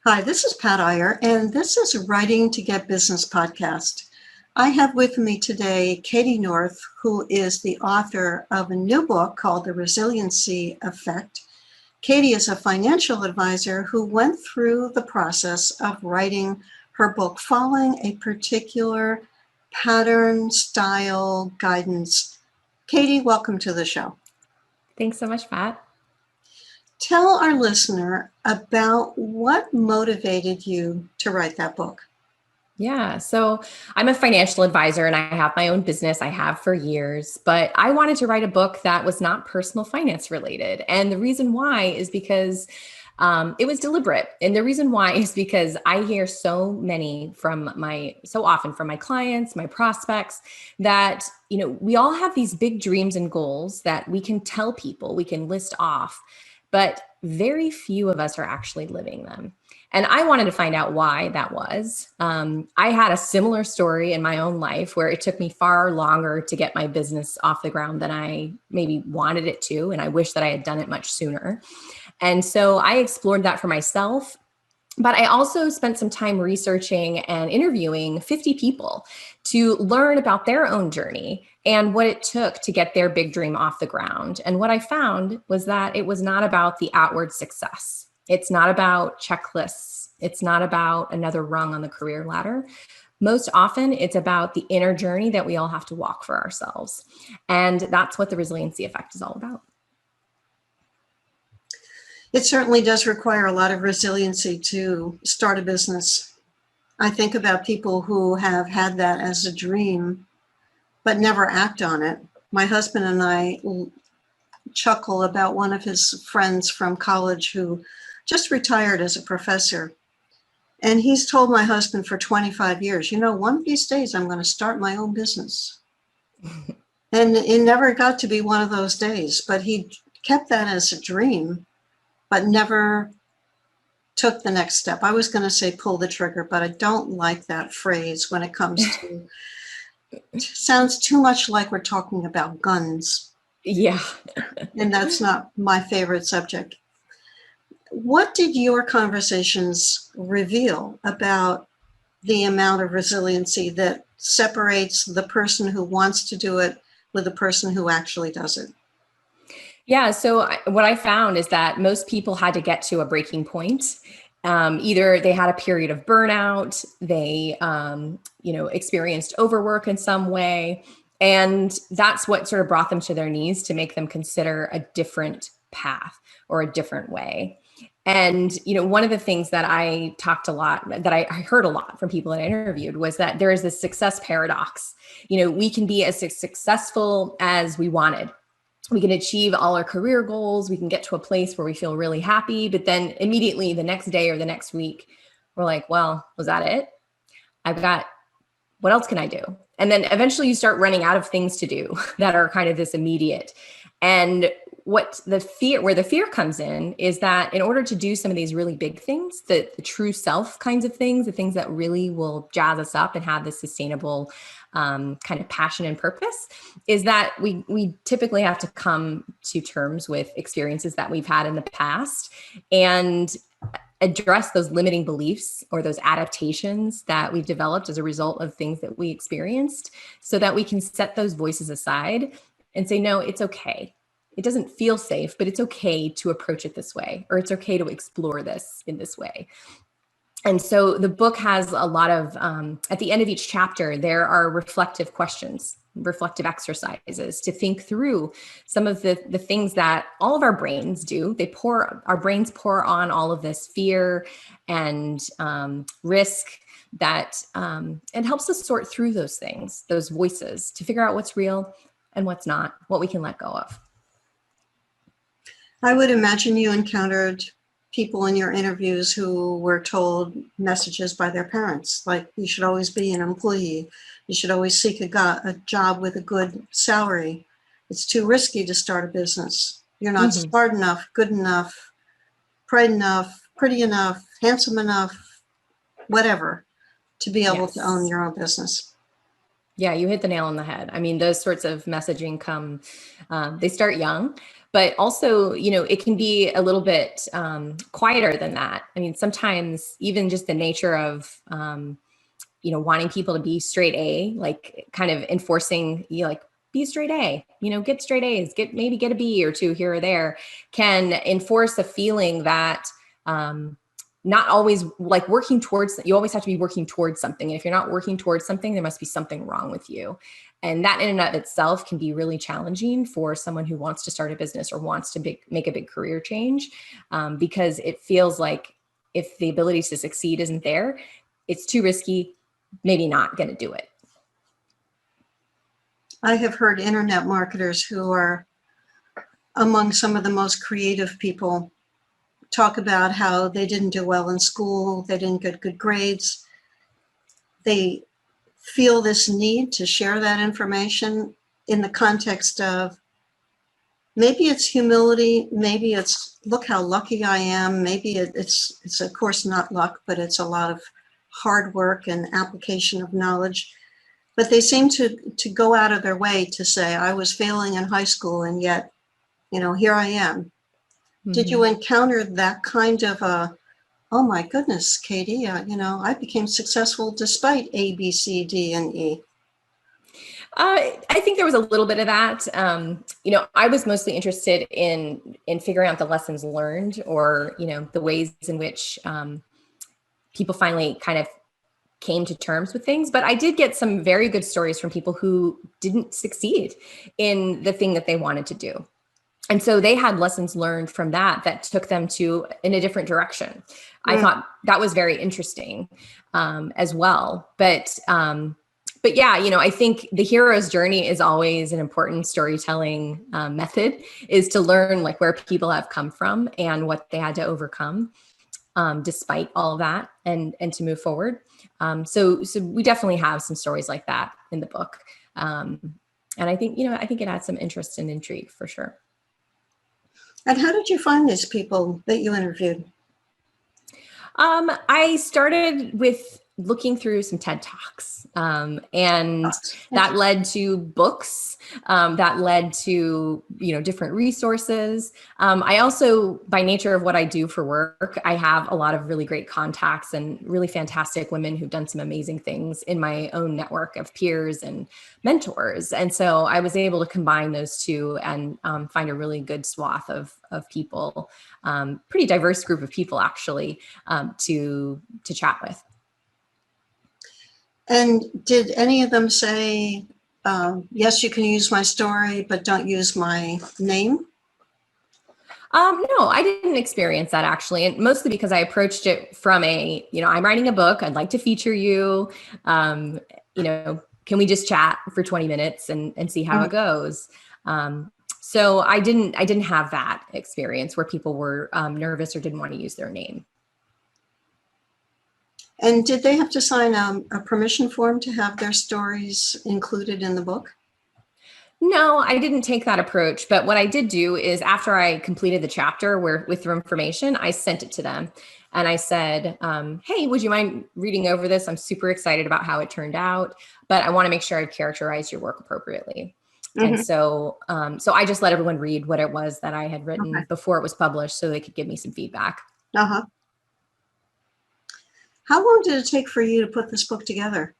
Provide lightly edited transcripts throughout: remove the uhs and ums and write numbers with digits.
Hi, this is Pat Iyer, and this is a Writing to Get Business podcast. I have with me today Cady North, who is the author of a new book called The Resiliency Effect. Cady is a financial advisor who went through the process of writing her book following a particular pattern, style, guidance. Cady, welcome to the show. Thanks so much, Pat. Tell our listener about what motivated you to write that book. Yeah, so I'm a financial advisor and I have my own business. I have for years, but I wanted to write a book that was not personal finance related. And the reason why is because it was deliberate. And the reason why is because I hear so often from my clients, my prospects, that, we all have these big dreams and goals that we can tell people, we can list off, but very few of us are actually living them. And I wanted to find out why that was. I had a similar story in my own life where it took me far longer to get my business off the ground than I maybe wanted it to. And I wish that I had done it much sooner. And so I explored that for myself. But I also spent some time researching and interviewing 50 people to learn about their own journey and what it took to get their big dream off the ground. And what I found was that it was not about the outward success. It's not about checklists. It's not about another rung on the career ladder. Most often, it's about the inner journey that we all have to walk for ourselves. And that's what the resiliency effect is all about. It certainly does require a lot of resiliency to start a business. I think about people who have had that as a dream, but never act on it. My husband and I chuckle about one of his friends from college who just retired as a professor. And he's told my husband for 25 years, one of these days I'm going to start my own business. And it never got to be one of those days, but he kept that as a dream, but never took the next step. I was going to say pull the trigger, but I don't like that phrase when it comes to, it sounds too much like we're talking about guns. Yeah. And that's not my favorite subject. What did your conversations reveal about the amount of resiliency that separates the person who wants to do it with the person who actually does it? Yeah. So what I found is that most people had to get to a breaking point. Either they had a period of burnout, they, experienced overwork in some way. And that's what sort of brought them to their knees to make them consider a different path or a different way. And, one of the things that I heard a lot from people that I interviewed was that there is this success paradox. We can be as successful as we wanted. We can achieve all our career goals. We can get to a place where we feel really happy. But then immediately the next day or the next week, we're like, well, was that it? What else can I do? And then eventually you start running out of things to do that are kind of this immediate. And where the fear comes in is that in order to do some of these really big things, the true self kinds of things, the things that really will jazz us up and have this sustainable kind of passion and purpose, is that we typically have to come to terms with experiences that we've had in the past and address those limiting beliefs or those adaptations that we've developed as a result of things that we experienced, so that we can set those voices aside and say, no, it's okay. It doesn't feel safe, but it's okay to approach it this way, or it's okay to explore this in this way. And so the book has a lot of, at the end of each chapter, there are reflective questions, reflective exercises to think through some of the things that all of our brains do. Our brains pour on all of this fear and risk that it helps us sort through those things, those voices, to figure out what's real and what's not, what we can let go of. I would imagine you encountered people in your interviews who were told messages by their parents, like you should always be an employee. You should always seek a job with a good salary. It's too risky to start a business. You're not smart enough, good enough, bright enough, pretty enough, handsome enough, whatever, to be able to own your own business. Yeah, you hit the nail on the head. I mean, those sorts of messaging they start young, but also, it can be a little bit quieter than that. I mean, sometimes even just the nature of, wanting people to be straight A, like kind of enforcing, like, be a straight A, get straight A's, maybe get a B or two here or there, can enforce a feeling that not always like working towards, you always have to be working towards something. And if you're not working towards something, there must be something wrong with you. And that in and of itself can be really challenging for someone who wants to start a business or wants to make a big career change, because it feels like if the ability to succeed isn't there, it's too risky, maybe not going to do it. I have heard internet marketers who are among some of the most creative people talk about how they didn't do well in school, they didn't get good grades. They feel this need to share that information in the context of maybe it's humility, maybe it's look how lucky I am, maybe it's of course not luck, but it's a lot of hard work and application of knowledge. But they seem to go out of their way to say, I was failing in high school and yet, here I am. Mm-hmm. Did you encounter that kind of oh my goodness, Cady, I became successful despite A, B, C, D, and E? I think there was a little bit of that. I was mostly interested in figuring out the lessons learned, or, the ways in which people finally kind of came to terms with things. But I did get some very good stories from people who didn't succeed in the thing that they wanted to do. And so they had lessons learned from that took them in a different direction. I thought that was very interesting as well. But yeah, I think the hero's journey is always an important storytelling method, is to learn like where people have come from and what they had to overcome despite all of that, and to move forward. So we definitely have some stories like that in the book. And I think, it adds some interest and intrigue for sure. And how did you find these people that you interviewed? I started with looking through some TED Talks, and that led to books, that led to, different resources. I also, by nature of what I do for work, I have a lot of really great contacts and really fantastic women who've done some amazing things in my own network of peers and mentors. And so I was able to combine those two and find a really good swath of people, pretty diverse group of people actually, to chat with. And did any of them say, yes, you can use my story, but don't use my name? No, I didn't experience that actually. And mostly because I approached it from I'm writing a book. I'd like to feature you. Can we just chat for 20 minutes and see how it goes? So I didn't have that experience where people were nervous or didn't want to use their name. And did they have to sign a permission form to have their stories included in the book? No, I didn't take that approach. But what I did do is after I completed the chapter with their information, I sent it to them. And I said, hey, would you mind reading over this? I'm super excited about how it turned out, but I want to make sure I've characterized your work appropriately. Mm-hmm. And so I just let everyone read what it was that I had written before it was published so they could give me some feedback. Uh-huh. How long did it take for you to put this book together?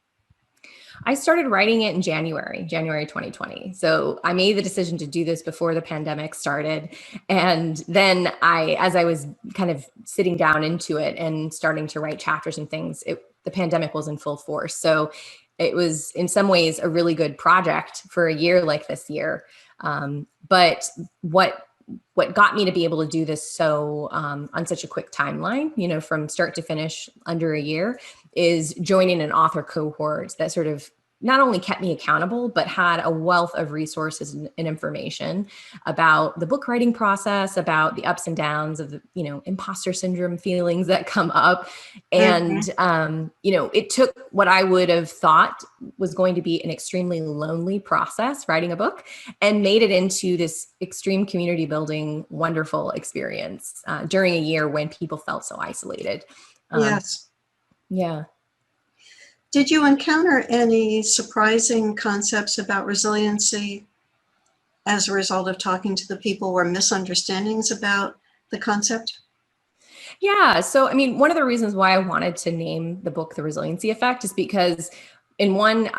I started writing it in January 2020. So I made the decision to do this before the pandemic started. And then as I was kind of sitting down into it and starting to write chapters and things, the pandemic was in full force. So it was in some ways a really good project for a year like this year. But what got me to be able to do this so on such a quick timeline, from start to finish under a year, is joining an author cohort that sort of not only kept me accountable, but had a wealth of resources and information about the book writing process, about the ups and downs of the, imposter syndrome feelings that come up. And, it took what I would have thought was going to be an extremely lonely process, writing a book, and made it into this extreme community building, wonderful experience during a year when people felt so isolated. Yes. Yeah. Did you encounter any surprising concepts about resiliency as a result of talking to the people, or misunderstandings about the concept? Yeah. So, I mean, one of the reasons why I wanted to name the book The Resiliency Effect is because in one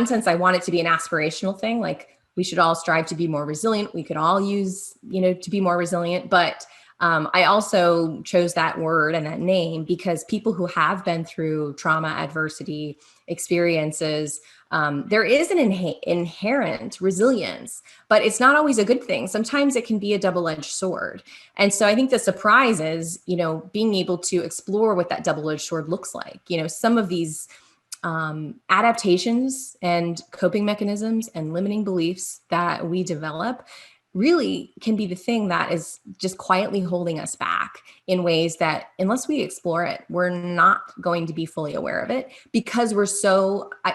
sense, I want it to be an aspirational thing. Like, we should all strive to be more resilient. We could all use, to be more resilient. But I also chose that word and that name because people who have been through trauma, adversity, experiences, there is an inherent resilience, but it's not always a good thing. Sometimes it can be a double-edged sword. And so I think the surprise is, being able to explore what that double-edged sword looks like. Some of these adaptations and coping mechanisms and limiting beliefs that we develop really can be the thing that is just quietly holding us back in ways that, unless we explore it, we're not going to be fully aware of it, because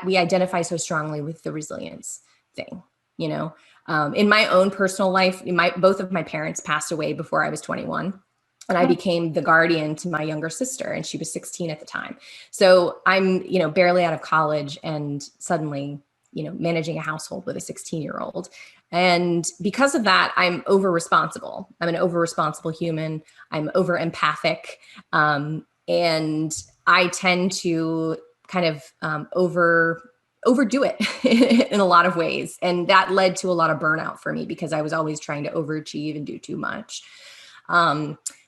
we identify so strongly with the resilience thing. In my own personal life, both of my parents passed away before I was 21. And I became the guardian to my younger sister, and she was 16 at the time. So I'm, barely out of college and suddenly, managing a household with a 16-year-old. And because of that, I'm over responsible. I'm an over responsible human. I'm over empathic. And I tend to kind of overdo it in a lot of ways. And that led to a lot of burnout for me because I was always trying to overachieve and do too much.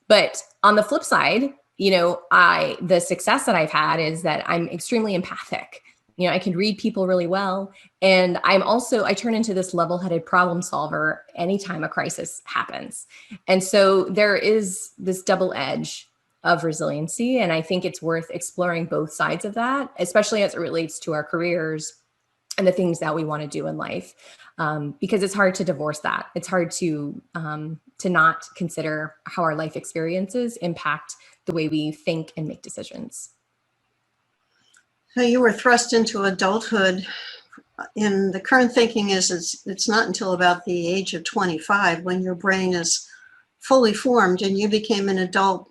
But on the flip side, the success that I've had is that I'm extremely empathic. I can read people really well. And I turn into this level-headed problem solver anytime a crisis happens. And so there is this double edge of resiliency. And I think it's worth exploring both sides of that, especially as it relates to our careers and the things that we want to do in life. Because it's hard to divorce that. It's hard to not consider how our life experiences impact the way we think and make decisions. So you were thrust into adulthood, and the current thinking is it's not until about the age of 25 when your brain is fully formed, and you became an adult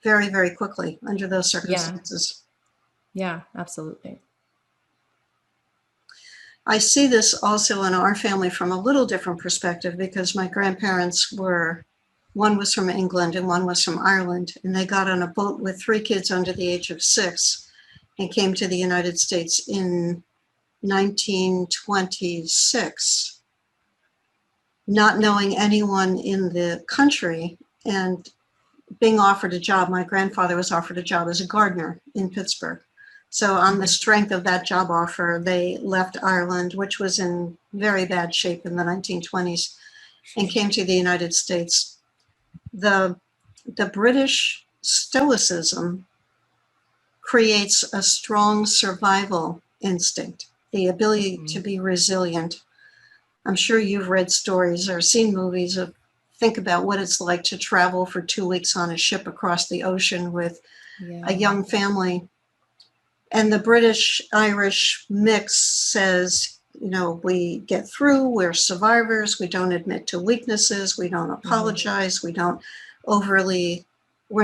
very, very quickly under those circumstances. Yeah, absolutely. I see this also in our family from a little different perspective, because my grandparents one was from England and one was from Ireland, and they got on a boat with 3 kids under the age of 6 and came to the United States in 1926, not knowing anyone in the country and being offered a job. My grandfather was offered a job as a gardener in Pittsburgh. So on the strength of that job offer, they left Ireland, which was in very bad shape in the 1920s, and came to the United States. The British stoicism creates a strong survival instinct, the ability to be resilient. I'm sure you've read stories or seen movies think about what it's like to travel for 2 weeks on a ship across the ocean with a young family. And the British-Irish mix says, we get through, we're survivors, we don't admit to weaknesses, we don't apologize, we're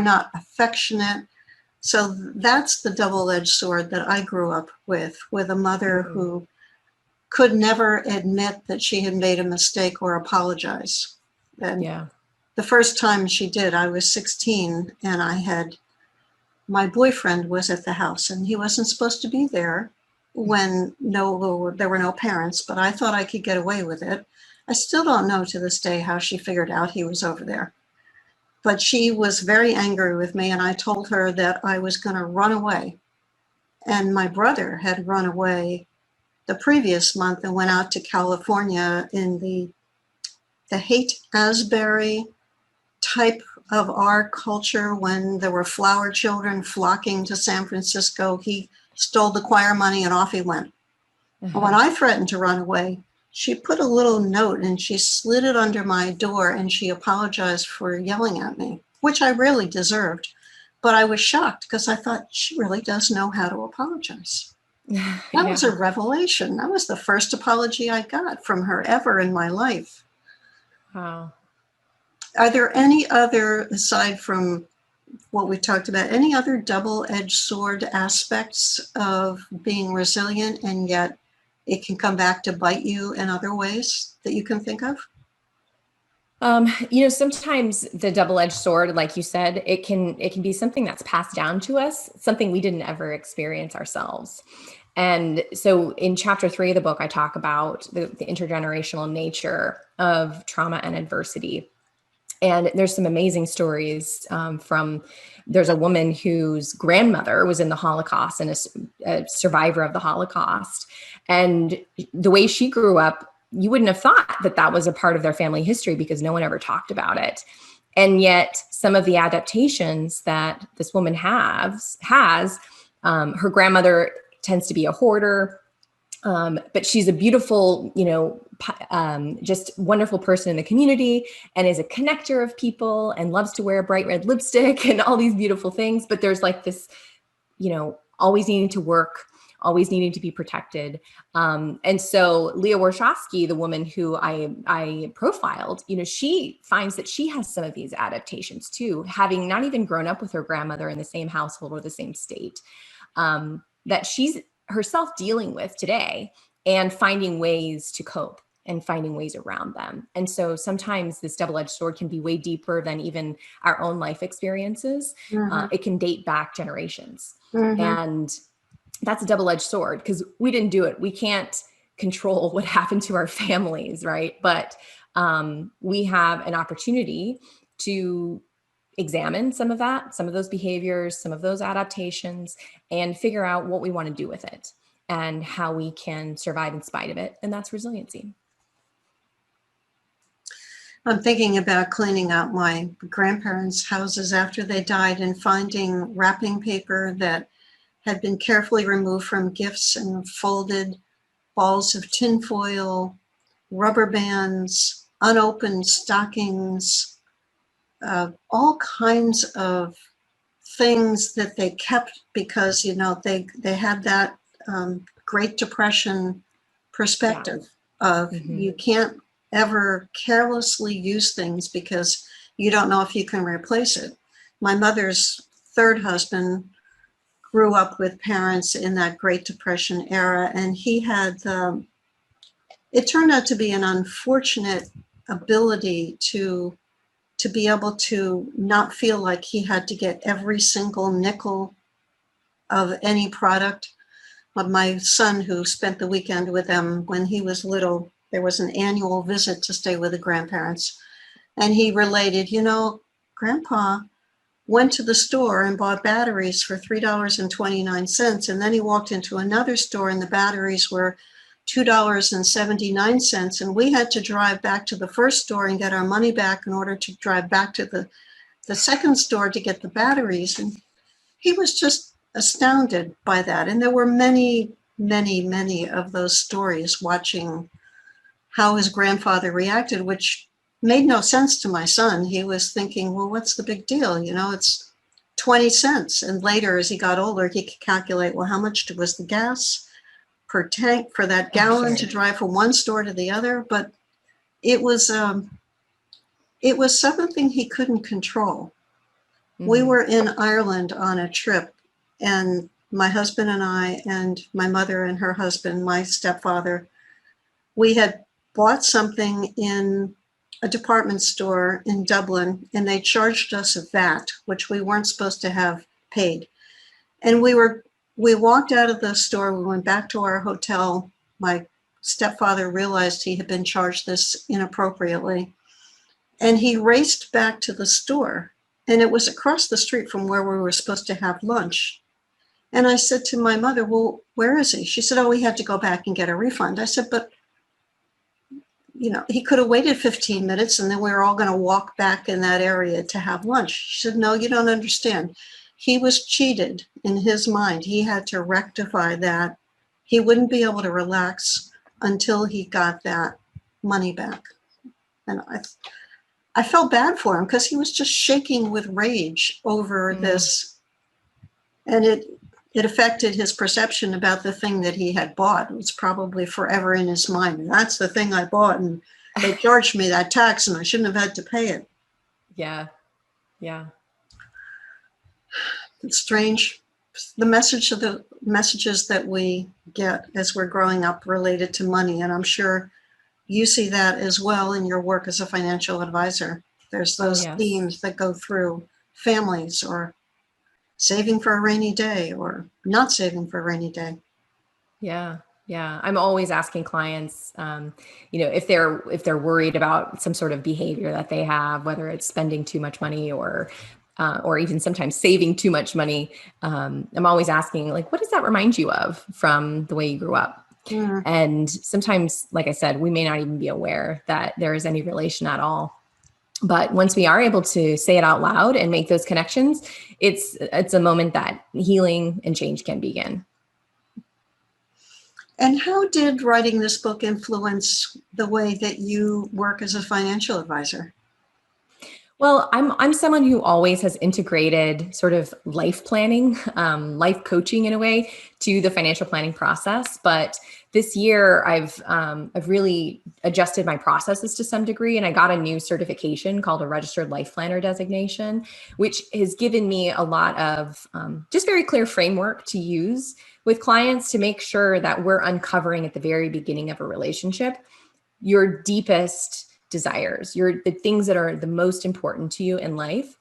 not affectionate. So that's the double-edged sword that I grew up with a mother who could never admit that she had made a mistake or apologize. And the first time she did, I was 16, and my boyfriend was at the house, and he wasn't supposed to be there when there were no parents, but I thought I could get away with it. I still don't know to this day how she figured out he was over there. But she was very angry with me, and I told her that I was going to run away. And my brother had run away the previous month and went out to California in the Haight-Ashbury type of our culture, when there were flower children flocking to San Francisco. He stole the choir money and off he went. When I threatened to run away, she put a little note and she slid it under my door, and she apologized for yelling at me, which I really deserved. But I was shocked because I thought, she really does know how to apologize. That was a revelation. That was the first apology I got from her ever in my life. Wow. Are there any other, aside from what we talked about, any other double-edged sword aspects of being resilient, and yet it can come back to bite you in other ways that you can think of? Sometimes the double-edged sword, like you said, it can be something that's passed down to us, something we didn't ever experience ourselves. And so in chapter 3 of the book, I talk about the intergenerational nature of trauma and adversity. And there's some amazing stories there's a woman whose grandmother was in the Holocaust and a survivor of the Holocaust. And the way she grew up, you wouldn't have thought that that was a part of their family history because no one ever talked about it. And yet some of the adaptations that this woman has, her grandmother tends to be a hoarder. But she's a beautiful, just wonderful person in the community and is a connector of people and loves to wear bright red lipstick and all these beautiful things. But there's like this, always needing to work, always needing to be protected. And so Leah Warshawski, the woman who I profiled, she finds that she has some of these adaptations too, having not even grown up with her grandmother in the same household or the same state, that she's herself dealing with today and finding ways to cope and finding ways around them. And so sometimes this double-edged sword can be way deeper than even our own life experiences. It can date back generations. And that's a double-edged sword because we didn't do it. We can't control what happened to our families, right? But we have an opportunity to examine some of those behaviors, some of those adaptations, and figure out what we want to do with it and how we can survive in spite of it. And that's resiliency. I'm thinking about cleaning out my grandparents' houses after they died and finding wrapping paper that had been carefully removed from gifts and folded, balls of tinfoil, rubber bands, unopened stockings, all kinds of things that they kept because, they had that Great Depression perspective of you can't ever carelessly use things because you don't know if you can replace it. My mother's third husband grew up with parents in that Great Depression era, and he had, it turned out to be an unfortunate ability to be able to not feel like he had to get every single nickel of any product. But my son, who spent the weekend with them when he was little, there was an annual visit to stay with the grandparents. And he related, Grandpa went to the store and bought batteries for $3.29. And then he walked into another store and the batteries were $2.79. And we had to drive back to the first store and get our money back in order to drive back to the second store to get the batteries. And he was just astounded by that. And there were many, many, many of those stories watching how his grandfather reacted, which made no sense to my son. He was thinking, well, what's the big deal? It's 20 cents. And later, as he got older, he could calculate, well, how much was the gas per tank for that gallon to drive from one store to the other? But it was something he couldn't control. We were in Ireland on a trip, and my husband and I and my mother and her husband, my stepfather, we had bought something in a department store in Dublin, and they charged us a VAT, which we weren't supposed to have paid. And we walked out of the store, we went back to our hotel. My stepfather realized he had been charged this inappropriately, and he raced back to the store, and it was across the street from where we were supposed to have lunch. And I said to my mother, well, where is he? She said, oh, we had to go back and get a refund. I said, but he could have waited 15 minutes and then we were all going to walk back in that area to have lunch. She said, no, you don't understand. He was cheated in his mind. He had to rectify that. He wouldn't be able to relax until he got that money back. And I felt bad for him because he was just shaking with rage over this. And it affected his perception about the thing that he had bought. It was probably forever in his mind. And that's the thing I bought, and they charged me that tax and I shouldn't have had to pay it. Yeah. It's strange. The messages that we get as we're growing up related to money, and I'm sure you see that as well in your work as a financial advisor. There's those yes. themes that go through families, or saving for a rainy day or not saving for a rainy day. Yeah. Yeah. I'm always asking clients, if they're worried about some sort of behavior that they have, whether it's spending too much money or even sometimes saving too much money. I'm always asking, like, what does that remind you of from the way you grew up? Mm. And sometimes, like I said, we may not even be aware that there is any relation at all. But once we are able to say it out loud and make those connections, it's a moment that healing and change can begin. And how did writing this book influence the way that you work as a financial advisor? Well, I'm someone who always has integrated sort of life planning, life coaching in a way to the financial planning process. But this year, I've really adjusted my processes to some degree, and I got a new certification called a Registered Life Planner designation, which has given me a lot of just very clear framework to use with clients to make sure that we're uncovering at the very beginning of a relationship your deepest desires, the things that are the most important to you in life.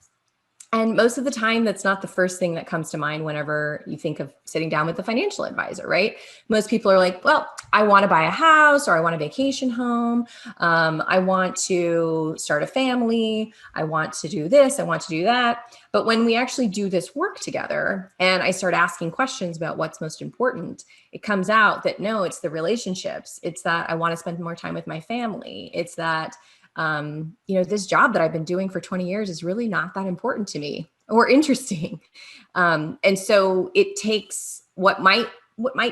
And most of the time, that's not the first thing that comes to mind whenever you think of sitting down with a financial advisor, right? Most people are like, well, I want to buy a house, or I want a vacation home. I want to start a family. I want to do this. I want to do that. But when we actually do this work together and I start asking questions about what's most important, it comes out that no, it's the relationships. It's that I want to spend more time with my family. It's that this job that I've been doing for 20 years is really not that important to me or interesting. And so it takes what might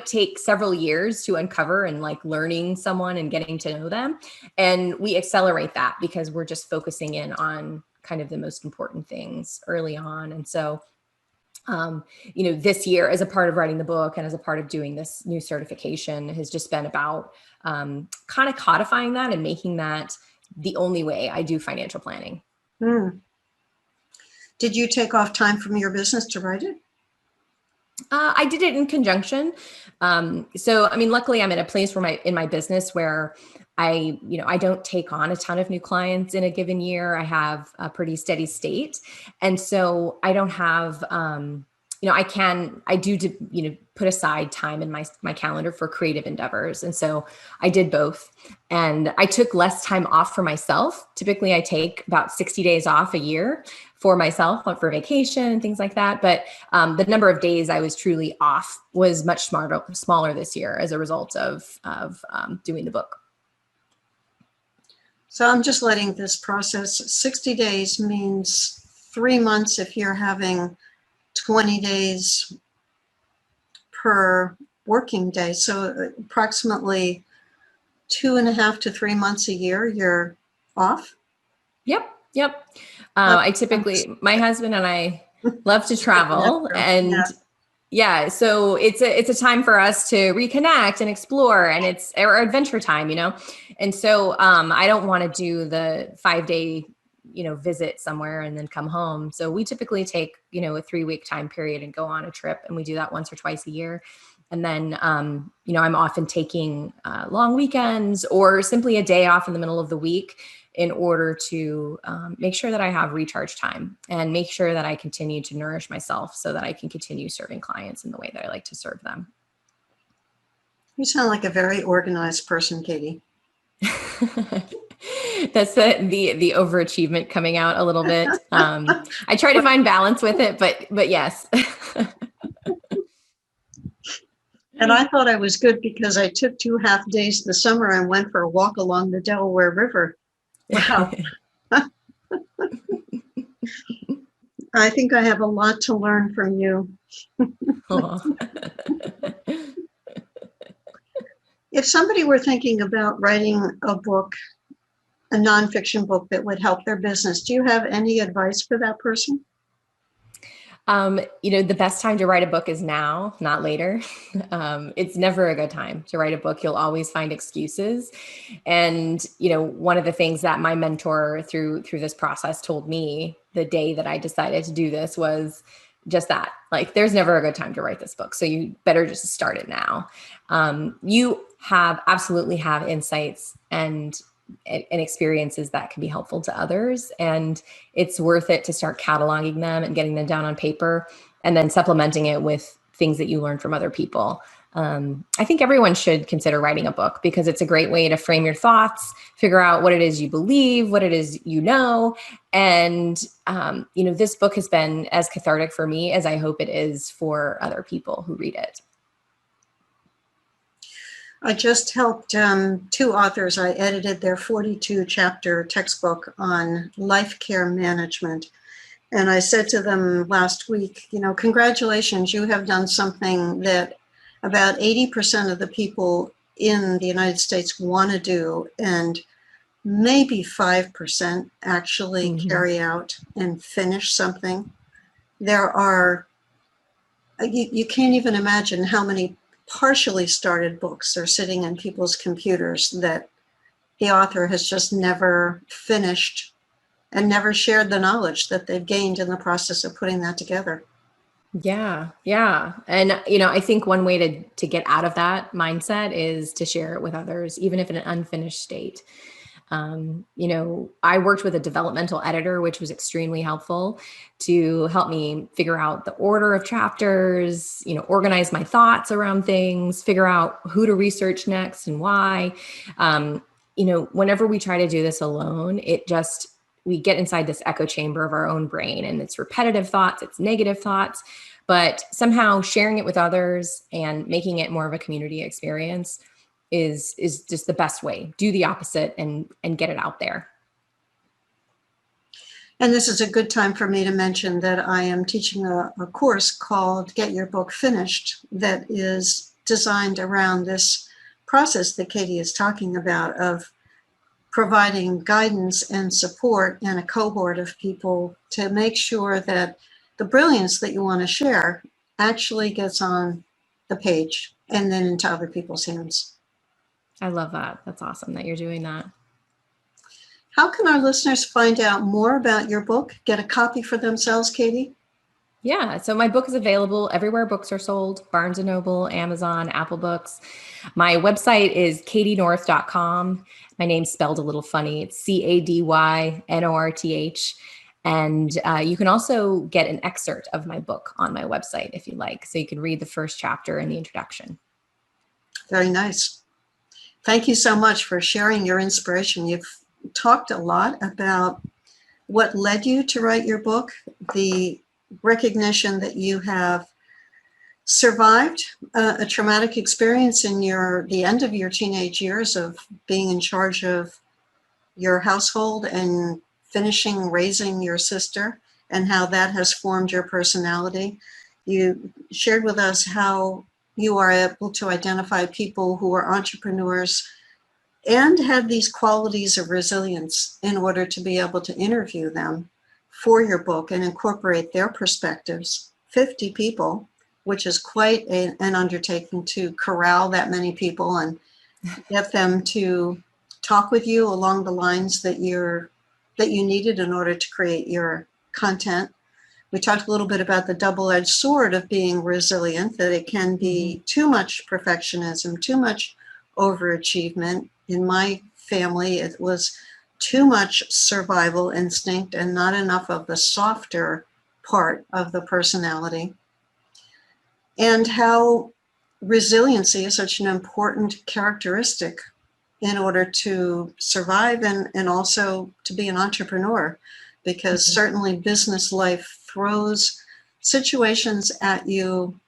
take several years to uncover, and like learning someone and getting to know them. And we accelerate that because we're just focusing in on kind of the most important things early on. And so, this year, as a part of writing the book and as a part of doing this new certification, has just been about kind of codifying that and making that the only way I do financial planning. Mm. Did you take off time from your business to write it? I did it in conjunction. Luckily I'm at a place where in my business where I don't take on a ton of new clients in a given year. I have a pretty steady state. And so I don't have, I do put aside time in my calendar for creative endeavors. And so I did both, and I took less time off for myself. Typically I take about 60 days off a year for myself, for vacation and things like that. But the number of days I was truly off was much smaller this year as a result of doing the book. So I'm just letting this process. 60 days means 3 months if you're having 20 days per working day. So approximately 2.5 to 3 months a year, you're off. Yep. My husband and I love to travel, and so it's a time for us to reconnect and explore, and it's our adventure time, And so I don't want to do the 5-day, visit somewhere and then come home. So we typically take, a 3-week time period and go on a trip, and we do that once or twice a year. And then, I'm often taking long weekends or simply a day off in the middle of the week in order to make sure that I have recharge time and make sure that I continue to nourish myself so that I can continue serving clients in the way that I like to serve them. You sound like a very organized person, Cady. That's the overachievement coming out a little bit. I try to find balance with it, but yes. And I thought I was good because I took 2 half days this summer and went for a walk along the Delaware River. Wow. I think I have a lot to learn from you. If somebody were thinking about writing a book, a nonfiction book that would help their business, do you have any advice for that person? The best time to write a book is now, not later. It's never a good time to write a book. You'll always find excuses. And, one of the things that my mentor through this process told me the day that I decided to do this was just that, like, there's never a good time to write this book. So you better just start it now. You absolutely have insights and experiences that can be helpful to others. And it's worth it to start cataloging them and getting them down on paper and then supplementing it with things that you learn from other people. I think everyone should consider writing a book because it's a great way to frame your thoughts, figure out what it is you believe, what it is you know. And, this book has been as cathartic for me as I hope it is for other people who read it. I just helped two authors. I edited their 42-chapter textbook on life care management. And I said to them last week, congratulations, you have done something that about 80% of the people in the United States want to do, and maybe 5% actually carry out and finish something. There are, you can't even imagine how many partially started books are sitting in people's computers that the author has just never finished and never shared the knowledge that they've gained in the process of putting that together. Yeah. Yeah. And, I think one way to get out of that mindset is to share it with others, even if in an unfinished state. I worked with a developmental editor, which was extremely helpful to help me figure out the order of chapters, organize my thoughts around things, figure out who to research next and why. Whenever we try to do this alone, we get inside this echo chamber of our own brain, and it's repetitive thoughts, it's negative thoughts, but somehow sharing it with others and making it more of a community experience is just the best way. Do the opposite and get it out there. And this is a good time for me to mention that I am teaching a course called Get Your Book Finished that is designed around this process that Cady is talking about of providing guidance and support and a cohort of people to make sure that the brilliance that you want to share actually gets on the page and then into other people's hands. I love that. That's awesome that you're doing that. How can our listeners find out more about your book, get a copy for themselves, Cady? Yeah. So my book is available everywhere books are sold: Barnes & Noble, Amazon, Apple Books. My website is cadynorth.com. My name's spelled a little funny. It's CADYNORTH. And you can also get an excerpt of my book on my website if you like. So you can read the first chapter and the introduction. Very nice. Thank you so much for sharing your inspiration. You've talked a lot about what led you to write your book, the recognition that you have survived a traumatic experience in the end of your teenage years of being in charge of your household and finishing raising your sister, and how that has formed your personality. You shared with us how you are able to identify people who are entrepreneurs and have these qualities of resilience in order to be able to interview them for your book and incorporate their perspectives. 50 people, which is quite an undertaking to corral that many people and get them to talk with you along the lines that you needed in order to create your content. We talked a little bit about the double-edged sword of being resilient, that it can be too much perfectionism, too much overachievement. In my family, it was too much survival instinct and not enough of the softer part of the personality. And how resiliency is such an important characteristic in order to survive and also to be an entrepreneur, because certainly business life throws situations at you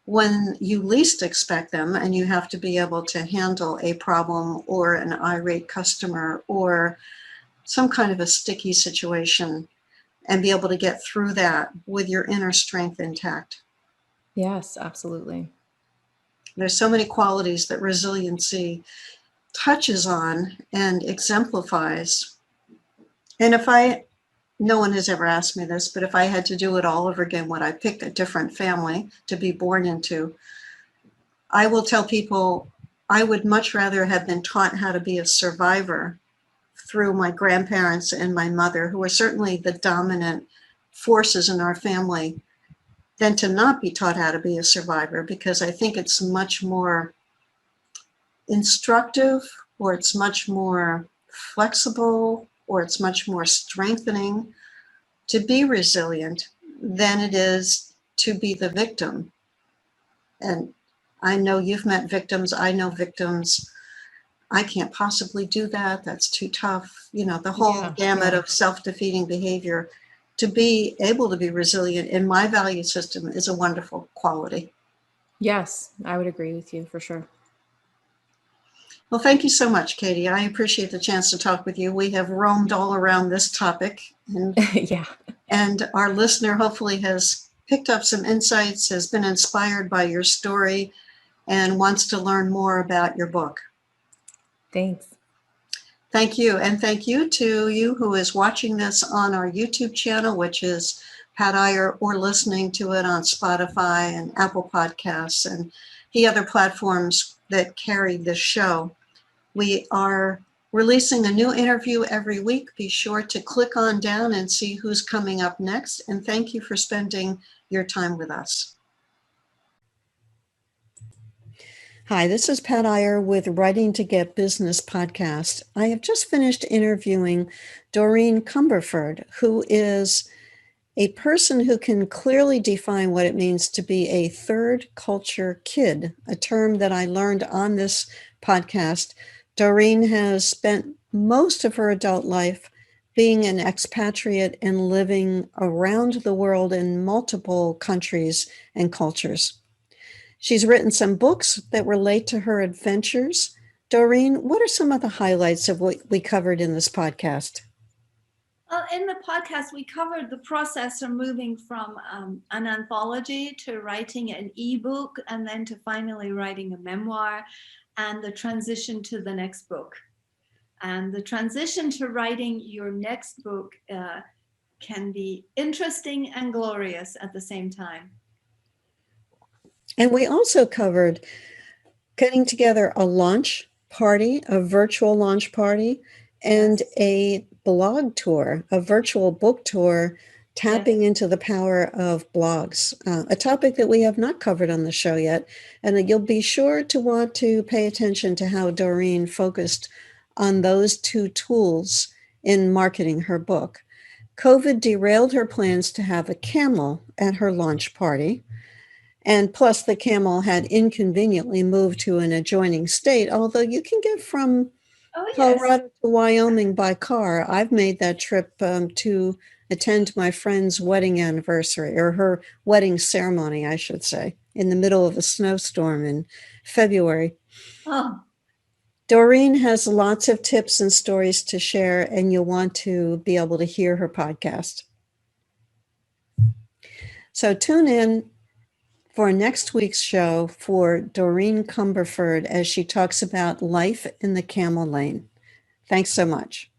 when you least expect them, and you have to be able to handle a problem or an irate customer or some kind of a sticky situation and be able to get through that with your inner strength intact. Yes, absolutely. There's so many qualities that resiliency touches on and exemplifies. And no one has ever asked me this, but if I had to do it all over again, would I pick a different family to be born into? I will tell people I would much rather have been taught how to be a survivor through my grandparents and my mother, who were certainly the dominant forces in our family, than to not be taught how to be a survivor, because I think it's much more instructive, or it's much more flexible, or it's much more strengthening to be resilient than it is to be the victim. And I know you've met victims. I know victims. I can't possibly do that. That's too tough. You know, the whole gamut of self-defeating behavior. To be able to be resilient in my value system is a wonderful quality. Yes, I would agree with you for sure. Well, thank you so much, Cady. I appreciate the chance to talk with you. We have roamed all around this topic, and, and our listener hopefully has picked up some insights, has been inspired by your story, and wants to learn more about your book. Thanks. Thank you. And thank you to you who is watching this on our YouTube channel, which is Pat Iyer, or listening to it on Spotify and Apple Podcasts and the other platforms that carry this show. We are releasing a new interview every week. Be sure to click on down and see who's coming up next. And thank you for spending your time with us. Hi, this is Pat Iyer with Writing to Get Business podcast. I have just finished interviewing Doreen Cumberford, who is a person who can clearly define what it means to be a third culture kid, a term that I learned on this podcast. Doreen has spent most of her adult life being an expatriate and living around the world in multiple countries and cultures. She's written some books that relate to her adventures. Doreen, what are some of the highlights of what we covered in this podcast? In the podcast, we covered the process of moving from an anthology to writing an ebook, and then to finally writing a memoir, and the transition to the next book. And the transition to writing your next book can be interesting and glorious at the same time. And we also covered getting together a launch party, a virtual launch party, and a blog tour, a virtual book tour, tapping into the power of blogs, a topic that we have not covered on the show yet. And you'll be sure to want to pay attention to how Doreen focused on those two tools in marketing her book. COVID derailed her plans to have a camel at her launch party. And plus, the camel had inconveniently moved to an adjoining state, although you can get from Colorado to Wyoming by car. I've made that trip to attend my friend's wedding anniversary, or her wedding ceremony, I should say, in the middle of a snowstorm in February. Oh. Doreen has lots of tips and stories to share, and you'll want to be able to hear her podcast. So tune in for next week's show for Doreen Cumberford as she talks about life in the camel lane. Thanks so much.